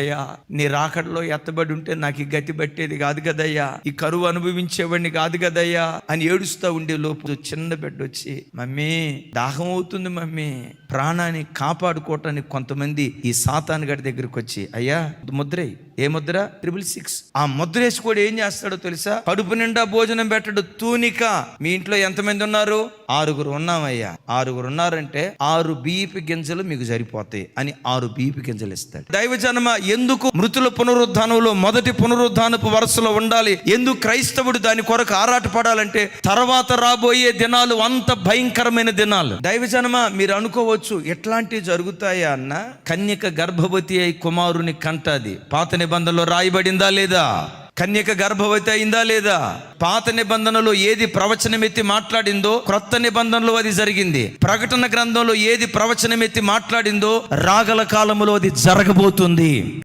అయ్యా నీ రాకడలో ఎత్తబడి ఉంటే నాకు ఈ గతి పట్టేది కాదు కదయ్యా, ఈ కరువు అనుభవించేవాడిని కాదు కదయ్యా అని ఏడుస్తూ ఉండే లోపు చిన్న బిడ్డ వచ్చి, మమ్మీ దాహం అవుతుంది మమ్మీ, ప్రాణాన్ని కాపాడుకోవటానికి కొంతమంది ఈ సాతాను గడి దగ్గరికి వచ్చి, అయ్యా ముద్రే, ఏ ముద్ర? 666. ఆ ముద్ర వేసి కూడా ఏం చేస్తాడో తెలుసా? కడుపు నిండా భోజనం పెట్టడు, తూనిక. మీ ఇంట్లో ఎంతమంది ఉన్నారు? 6 ఉన్నామయ్యా. 6 ఉన్నారంటే 6 బియ్యపు గింజలు మీకు సరిపోతాయి అని 6 బియ్యపు గింజలు ఇస్తాడు. దైవజనమ, ఎందుకు మృతుల పునరుద్ధానంలో మొదటి పునరుద్ధానపు వరుసలో ఉండాలి? ఎందుకు క్రైస్తవుడు దాని కొరకు ఆరాటపడాలంటే తర్వాత రాబోయే దినాలు అంత భయంకరమైన దినాలు. దైవజనమ, మీరు అనుకోవచ్చు ఎట్లాంటివి జరుగుతాయా అన్న? కన్యక గర్భవతి అయి కుమారుని కంటది. పాత నిబంధనలో రాయబడిందా లేదా? కన్యక గర్భవతి అయిందా లేదా? పాత నిబంధనలో ఏది ప్రవచనం ఎత్తి మాట్లాడిందో క్రొత్త నిబంధనలో అది జరిగింది. ప్రకటన గ్రంథంలో ఏది ప్రవచనం ఎత్తి మాట్లాడిందో రాగల కాలంలో అది జరగబోతుంది.